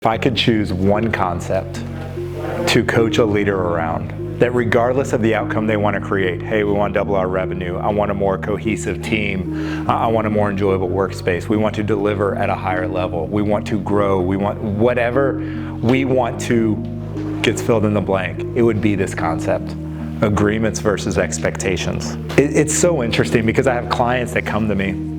If I could choose one concept to coach a leader around, that regardless of the outcome they want to create, hey, we want to double our revenue, I want a more cohesive team, I want a more enjoyable workspace, we want to deliver at a higher level, we want to grow, we want whatever we want to gets filled in the blank, it would be this concept. Agreements versus expectations. It's so interesting because I have clients that come to me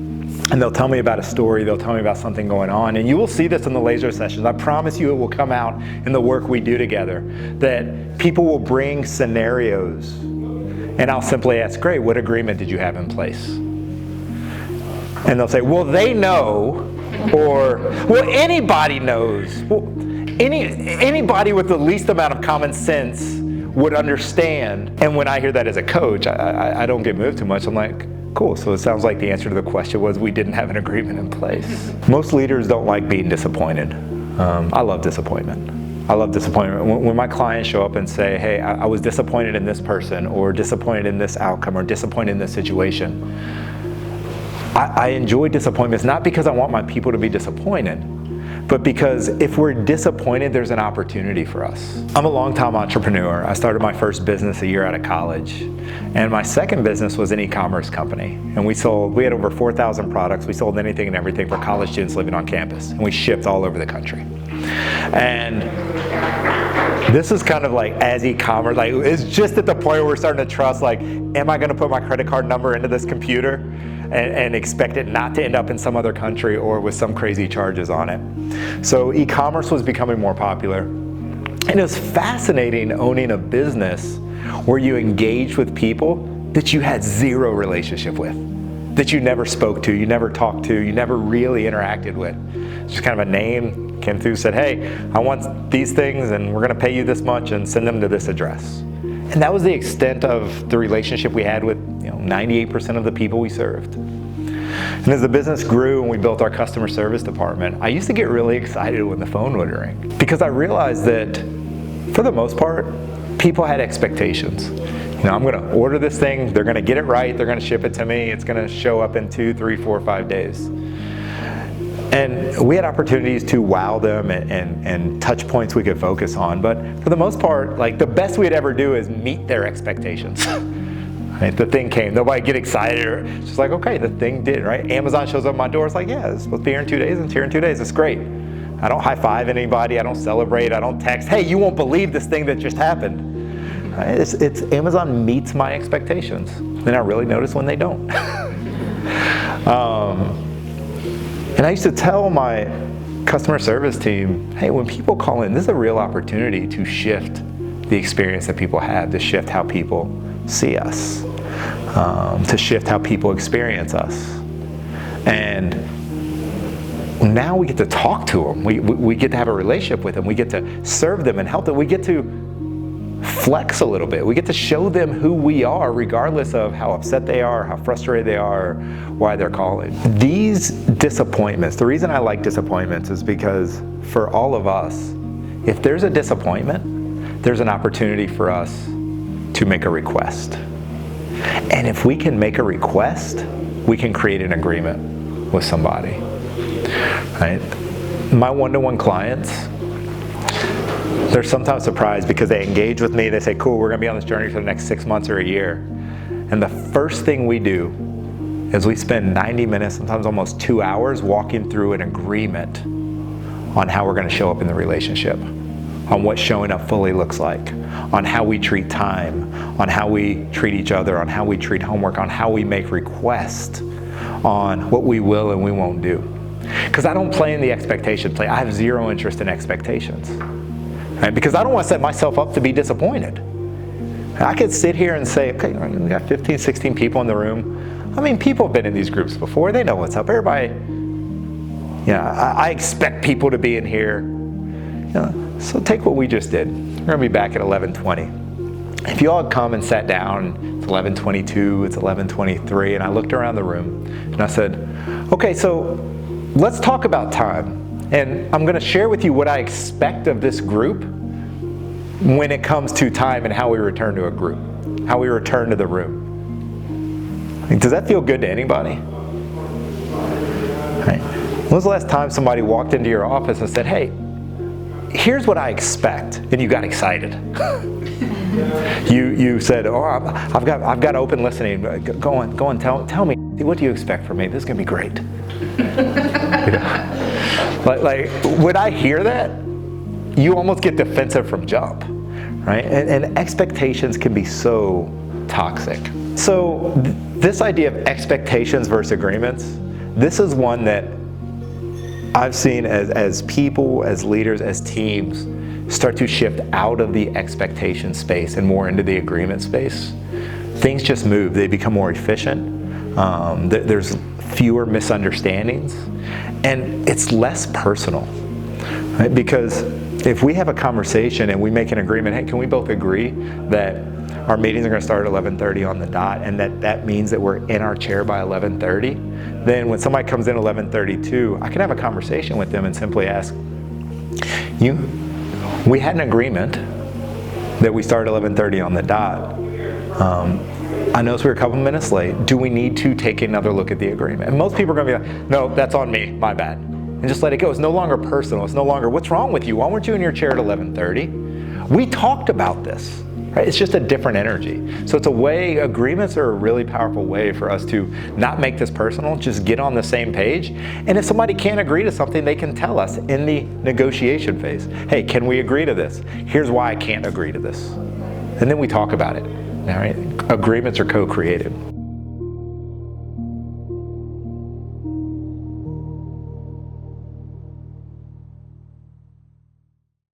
and they'll tell me about a story, they'll tell me about something going on, and you will see this in the laser sessions. I promise you it will come out in the work we do together, that people will bring scenarios, and I'll simply ask, great, what agreement did you have in place? And they'll say, well, they know, or, well, anybody knows. Well, anybody with the least amount of common sense would understand. And when I hear that as a coach, I don't get moved too much. I'm like, cool, so it sounds like the answer to the question was we didn't have an agreement in place. Most leaders don't like being disappointed. I love disappointment. I love disappointment. When my clients show up and say, hey, I was disappointed in this person, or disappointed in this outcome, or disappointed in this situation, I enjoy disappointments, not because I want my people to be disappointed, but because if we're disappointed, there's an opportunity for us. I'm a longtime entrepreneur. I started my first business a year out of college. And my second business was an e-commerce company. And we had over 4,000 products. We sold anything and everything for college students living on campus. And we shipped all over the country. And this is kind of like, as e-commerce, like it's just at the point where we're starting to trust, like, am I gonna put my credit card number into this computer and expect it not to end up in some other country or with some crazy charges on it? So e-commerce was becoming more popular. And it was fascinating owning a business where you engaged with people that you had zero relationship with, that you never spoke to, you never talked to, you never really interacted with. Just kind of a name came through, said, hey, I want these things and we're gonna pay you this much and send them to this address. And that was the extent of the relationship we had with 98% of the people we served. And as the business grew and we built our customer service department, I used to get really excited when the phone would ring, because I realized that for the most part, people had expectations. I'm gonna order this thing, they're gonna get it right, they're gonna ship it to me, it's gonna show up in 2, 3, 4, 5 days. And we had opportunities to wow them and touch points we could focus on, but for the most part, like the best we'd ever do is meet their expectations. Right? The thing came, nobody get excited, or it's just like, okay, the thing did, right? Amazon shows up at my door, it's like, yeah, it's supposed to be here in 2 days, and it's here in 2 days, it's great. I don't high five anybody, I don't celebrate, I don't text, hey, you won't believe this thing that just happened. Right? It's Amazon meets my expectations. Then I really notice when they don't. And I used to tell my customer service team, hey, when people call in, this is a real opportunity to shift the experience that people have, to shift how people see us, to shift how people experience us. And now we get to talk to them. We get to have a relationship with them. We get to serve them and help them. We get to flex a little bit. We get to show them who we are, regardless of how upset they are, how frustrated they are, or why they're calling. These disappointments, the reason I like disappointments is because for all of us, if there's a disappointment, there's an opportunity for us to make a request. And if we can make a request, we can create an agreement with somebody. Right? My one-to-one clients, they're sometimes surprised because they engage with me, they say, cool, we're gonna be on this journey for the next 6 months or a year. And the first thing we do is we spend 90 minutes, sometimes almost 2 hours, walking through an agreement on how we're gonna show up in the relationship, on what showing up fully looks like, on how we treat time, on how we treat each other, on how we treat homework, on how we make requests, on what we will and we won't do. Because I don't play in the expectation play. I have zero interest in expectations. Right? Because I don't want to set myself up to be disappointed. I could sit here and say, okay, we got 15, 16 people in the room. I mean, people have been in these groups before. They know what's up. Everybody, I expect people to be in here. So take what we just did. We're going to be back at 11:20. If you all had come and sat down, it's 11:22, it's 11:23, and I looked around the room and I said, okay, so let's talk about time. And I'm going to share with you what I expect of this group when it comes to time and how we return to a group, how we return to the room. Does that feel good to anybody? Right. When was the last time somebody walked into your office and said, hey, here's what I expect, and you got excited. You said, oh, I've got open listening. Go on, tell me, what do you expect from me? This is gonna be great. Like when I hear that, you almost get defensive from jump, right? And expectations can be so toxic. So this idea of expectations versus agreements, this is one that I've seen as people, as leaders, as teams start to shift out of the expectation space and more into the agreement space. Things just move, they become more efficient. There's fewer misunderstandings, and it's less personal, right? Because if we have a conversation and we make an agreement, hey, can we both agree that our meetings are going to start at 11:30 on the dot, and that means that we're in our chair by 11:30, then when somebody comes in 11:32, I can have a conversation with them and simply ask, we had an agreement that we start at 11:30 on the dot. I noticed we were a couple minutes late. Do we need to take another look at the agreement? And most people are going to be like, no, that's on me, my bad. And just let it go. It's no longer personal. It's no longer, what's wrong with you? Why weren't you in your chair at 11:30? We talked about this. Right? It's just a different energy. So it's a way, agreements are a really powerful way for us to not make this personal, just get on the same page. And if somebody can't agree to something, they can tell us in the negotiation phase, hey, can we agree to this? Here's why I can't agree to this. And then we talk about it. All right? Agreements are co-created.